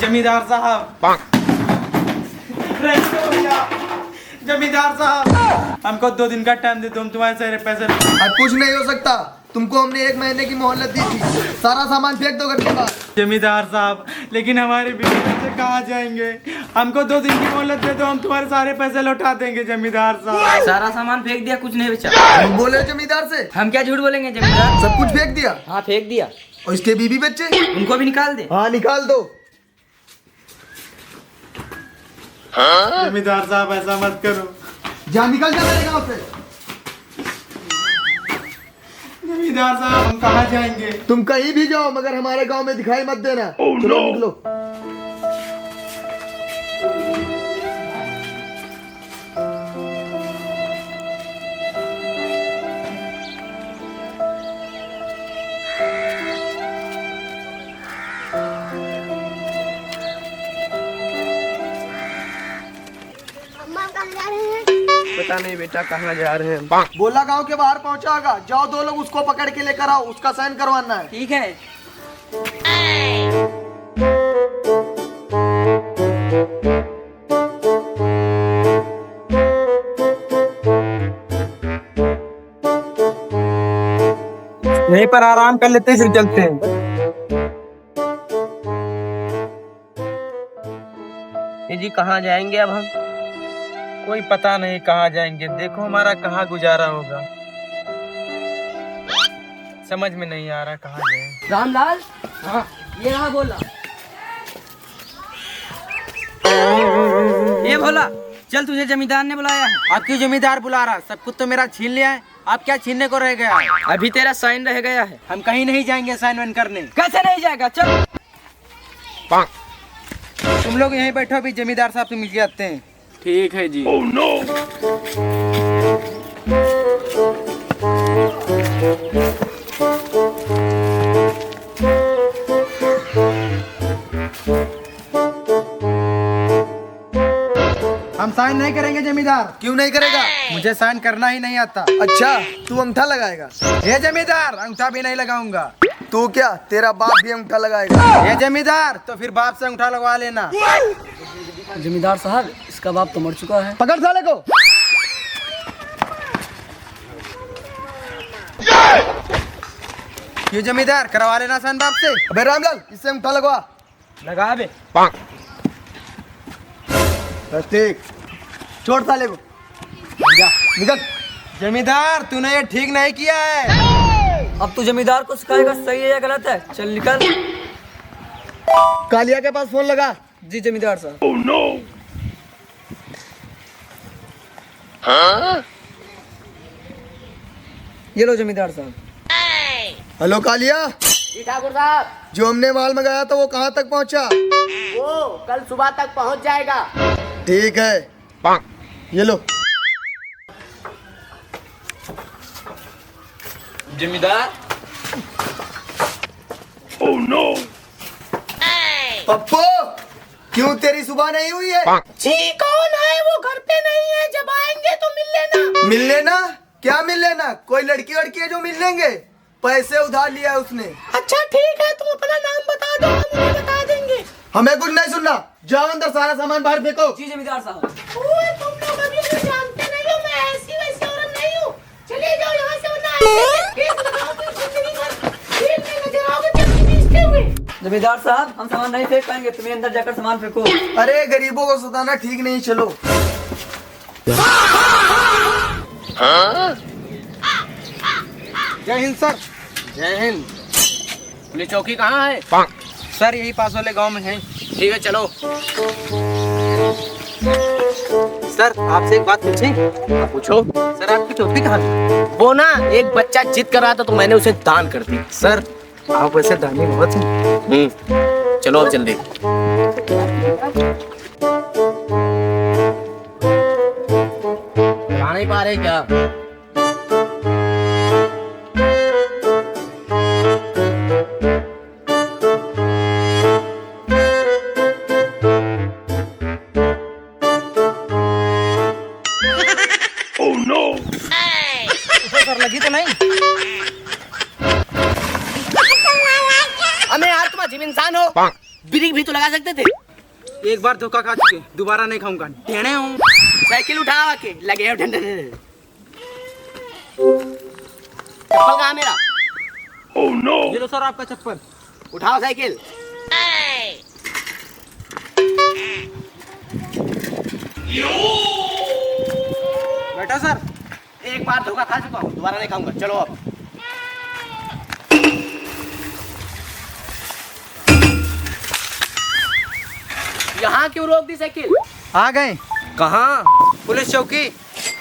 जमींदार साहब, जमींदार साहब, हमको 2 दिन का टाइम दे दो, हम तुम्हारे सारे पैसे। अब कुछ नहीं हो सकता, तुमको हमने 1 महीने की मोहलत दी थी। सारा सामान फेंक दो घर के बाहर। जमींदार साहब, लेकिन हमारे बीवी बच्चे कहाँ जाएंगे? हमको 2 दिन की मोहलत दे दो, हम तुम्हारे सारे पैसे लौटा देंगे। जमींदार साहब, सारा सामान फेंक दिया, कुछ नहीं बचा। तुम बोले जमींदार से? हम क्या झूठ बोलेंगे जमींदार? सब कुछ फेंक दिया? हाँ फेंक दिया। और इसके बीवी बच्चे? उनको भी निकाल दे। हाँ निकाल दो। जमींदार साहब ऐसा मत करो। जा निकल जा मेरे गाँव से। जमींदार साहब, हम कहाँ जाएंगे? तुम कहीं भी जाओ मगर हमारे गांव में दिखाई मत देना। चलो निकलो। पता नहीं बेटा कहाँ जा रहे हैं। बोला गांव के बाहर पहुंचा होगा। जाओ 2 लोग उसको पकड़ के लेकर आओ, उसका साइन करवाना है। ठीक है। यहीं पर आराम कर लेते हैं, फिर चलते हैं। ये जी कहाँ जाएंगे अब हम? कोई पता नहीं कहाँ जाएंगे। देखो हमारा कहाँ गुजारा होगा, समझ में नहीं आ रहा कहाँ जाए। रामलाल, हाँ ये रहा बोला। ये भोला, चल तुझे जमींदार ने बुलाया है। आप क्यों जमींदार बुला रहा? सब कुछ तो मेरा छीन लिया है, आप क्या छीनने को रह गया है? अभी तेरा साइन रह गया है। हम कहीं नहीं जाएंगे साइन वाइन करने। कैसे नहीं जाएगा? चल। तुम लोग यहीं बैठो, अभी जमींदार साहब से मिल के आते हैं। ठीक है जी। Oh, no! हम साइन नहीं करेंगे जमींदार। क्यों नहीं करेगा? मुझे साइन करना ही नहीं आता। अच्छा तू अंगूठा लगाएगा? ये जमींदार, अंगूठा भी नहीं लगाऊंगा। तू क्या, तेरा बाप भी अंगूठा लगाएगा? ये जमींदार, तो फिर बाप से अंगूठा लगवा लेना। जमींदार साहब, इसका बाप तो मर चुका है। पकड़ साले को। क्यों जमींदार, करवा लेना साइन बाप से। अबे रामलाल, इससे अंगूठा लगवा। लगा बे। बस ठीक, छोड़ साले को। जा निकल। जमींदार, तूने ये ठीक नहीं किया है। अब तू जमींदार को सिखाएगा सही है या गलत है? चल निकल। कालिया के पास फोन लगा। जी जमींदार साहब। Oh, no! ये लो जमींदार साहब। हेलो कालिया, जी ठाकुर साहब, जो हमने माल मंगाया था वो कहाँ तक पहुँचा? वो कल सुबह तक पहुंच जाएगा। ठीक है, ये लो। जमींदार। Oh, no! पप्पू, क्यों तेरी सुबह नहीं हुई है? जी कौन है? वो घर पे नहीं है, जब आएंगे तो मिल लेना। मिल लेना? क्या मिल लेना? कोई लड़की वड़की है जो मिल लेंगे? पैसे उधार लिया है उसने। अच्छा ठीक है, तुम अपना नाम बता दो, हम उन्हें बता देंगे। हमें कुछ नहीं सुनना, जाओ अंदर सारा सामान बाहर फेंको। जी जमींदार साहब। ओए, तुम लोग अभी मुझे जानते नहीं हो, मैं ऐसी वैसी औरत नहीं हूँ। चले जाओ यहाँ से, वरना ऐसे केस लगाओगे जिंदगी भर जेल में नजर आओगे पैसे बेचते हुए। जमींदार साहब, हम सामान नहीं फेंक पाएंगे, तुम्हें अंदर जाकर सामान फेंको। अरे गरीबों को सताना ठीक नहीं, चलो। जय हिंद सर। जय हिंद। पुलिस चौकी कहाँ है? सर यही पास वाले गांव में है। ठीक है चलो। सर आपसे एक बात पूछें? पूछो। सर आपकी टोपी कहाँ है? वो ना, एक बच्चा जिद कर रहा था तो मैंने उसे दान कर दी। सर आप वैसे दानी बहुत हैं। चलो अब जल्दी। नहीं पा रहे क्या? सर लगी तो नहीं? हमें यार तुम अजीब इंसान हो। ब्रेक भी तो लगा सकते थे। एक बार धोखा खा चुके, दोबारा नहीं खाऊंगा। टेढ़े हूँ। साइकिल उठावा के लगे हो ढन ढन ढन। चप्पल कहाँ मेरा? ये लो सर आपका चप्पल। उठाओ साइकिल। बैठा सर। एक बार धोखा खा चुका हूँ, दोबारा नहीं खाऊंगा। चलो अब। यहाँ क्यों रोक दी साइकिल? आ गए। कहाँ? पुलिस चौकी।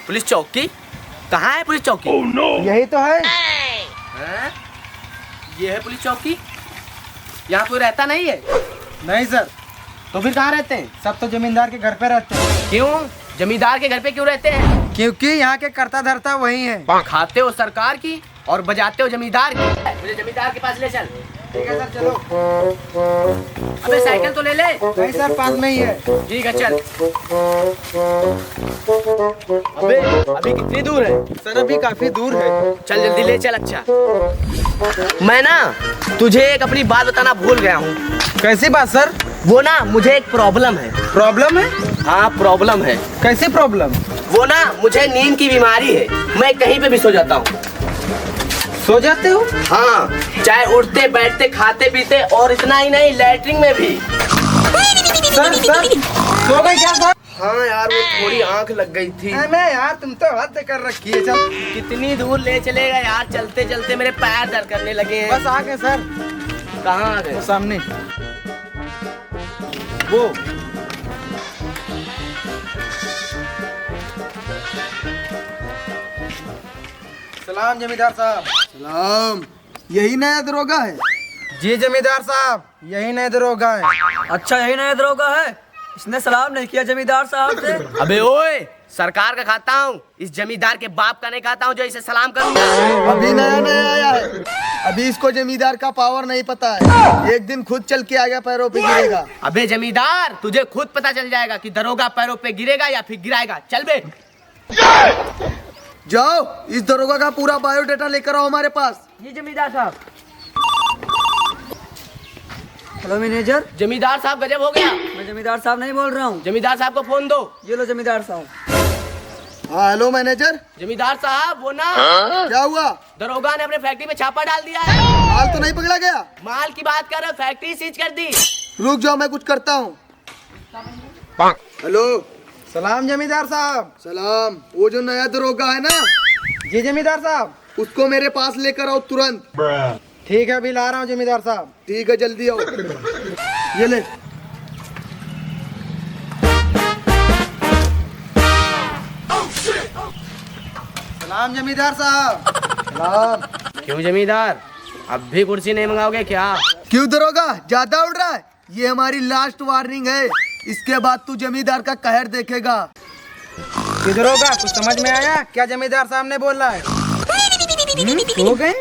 पुलिस चौकी? कहाँ है पुलिस चौकी? यही तो है। हैं? ये है पुलिस चौकी? यहाँ कोई रहता नहीं है? नहीं सर, तो फिर कहाँ रहते हैं? सब तो जमींदार के घर पे रहते हैं। क्यों? जमींदार के घर पे क्यों रहते हैं? क्योंकि यहाँ के कर्ता धर्ता वही है। खाते हो सरकार की और बजाते हो जमींदार की। मुझे जमींदार के पास ले चल। ठीक है सर, चलो। अबे साइकिल तो ले ले। नहीं सर, पास में ही है। ठीक है चल। अबे अभी कितनी दूर है? सर अभी काफी दूर है। चल जल्दी ले चल। अच्छा मैं ना तुझे एक अपनी बात बताना भूल गया हूँ। कैसी बात सर? वो ना मुझे एक प्रॉब्लम है। प्रॉब्लम है? हाँ प्रॉब्लम है। कैसी प्रॉब्लम? वो ना मुझे नींद की बीमारी है। मैं कहीं पे भी सो जाता हूँ। सो जाते हो? हाँ, चाहे उठते बैठते खाते पीते और इतना ही नहीं, लैट्रिन में भी। सर सो गए क्या सर? हाँ यार वो थोड़ी आंख लग गई थी। मैं यार, तुम तो हद कर रखी है। चल कितनी दूर ले चलेगा यार? चलते चलते मेरे पैर दर्द करने लगे हैं। बस आ गए सर। कहाँ आ गए? वो सामने वो। सलाम जमींदार साहब। सलाम। यही नया दरोगा है? जी जमींदार साहब, यही नए दरोगा है। अच्छा यही नया दरोगा है? इसने सलाम नहीं किया जमींदार साहब से? अबे ओए, सरकार का खाता हूँ, इस जमींदार के बाप का नहीं खाता हूँ जो इसे सलाम करूंगा। अभी नया नया आया है, अभी इसको जमींदार का पावर नहीं पता है। एक दिन खुद चल के आएगा, पैरों पे गिरेगा। अबे जमींदार, तुझे खुद पता चल जाएगा कि दरोगा पैरों पे गिरेगा या फिर गिराएगा। चल बे। जाओ इस दरोगा का पूरा बायोडाटा लेकर आओ हमारे पास। जी जमींदार साहब। Hello manager. जमींदार साहब गजब हो गया। मैं जमींदार साहब नहीं बोल रहा हूँ। जमींदार साहब को फोन दो। ये लो जमींदार साहब। हाँ हेलो मैनेजर। जमींदार साहब वो ना क्या हुआ? दरोगा ने अपने फैक्ट्री में छापा डाल दिया है। माल तो नहीं पकड़ा गया? माल की बात कर रहे हो, फैक्ट्री सीज कर दी। रुक जाओ, मैं कुछ करता हूँ। हेलो। सलाम जमींदार साहब। सलाम। वो जो नया दरोगा है ना, जी जमींदार साहब। उसको मेरे पास लेकर आओ तुरंत। ठीक है, अभी ला रहा हूँ जमींदार साहब। ठीक है जल्दी आओ। ये ले। सलाम जमींदार साहब। सलाम। क्यों जमींदार, अब भी कुर्सी नहीं मंगाओगे क्या? क्यों दरोगा, ज्यादा उड़ रहा है? ये हमारी लास्ट वार्निंग है, इसके बाद तू जमींदार का कहर देखेगा। किधर होगा? कुछ समझ में आया क्या जमींदार साहब ने बोला है? सो गए?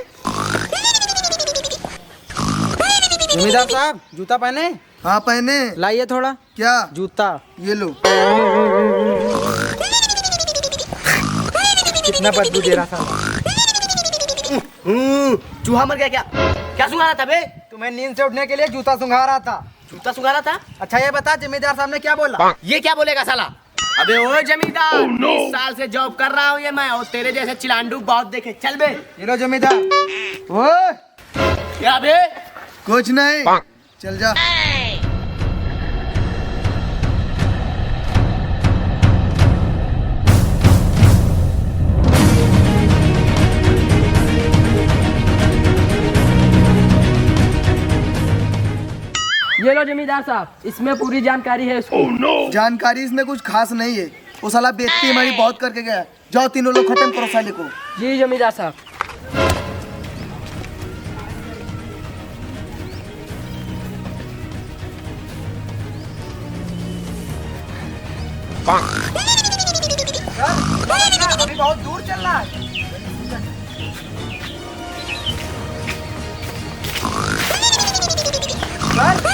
जमींदार साहब जूता पहने? हाँ पहने। लाइए थोड़ा। क्या? जूता। ये लो। कितना बदबू दे रहा था। चूहा मर गया क्या? क्या सुंघा रहा था बे? तुम्हें नींद से उठने के लिए जूता सुंघा रहा था। जूता सुंघा रहा था? अच्छा ये बता जमींदार साहब ने क्या बोला? ये क्या बोलेगा साला? अबे ओ जमींदार, 20 साल से जॉब कर रहा हूँ ये मैं, और तेरे जैसे चिलांडू बहुत देखे। चल बे। ये लो जमींदार। ओए क्या बे? कुछ नहीं, चल जा। ये लो जमींदार साहब, इसमें पूरी जानकारी है इसको। जानकारी इसमें कुछ खास नहीं है, वो साला बेइज्जती हमारी बहुत करके गया है। जाओ तीनों लोग खत्म करो साले को। जी जमींदार साहब। अभी बहुत दूर चल रहा है। सर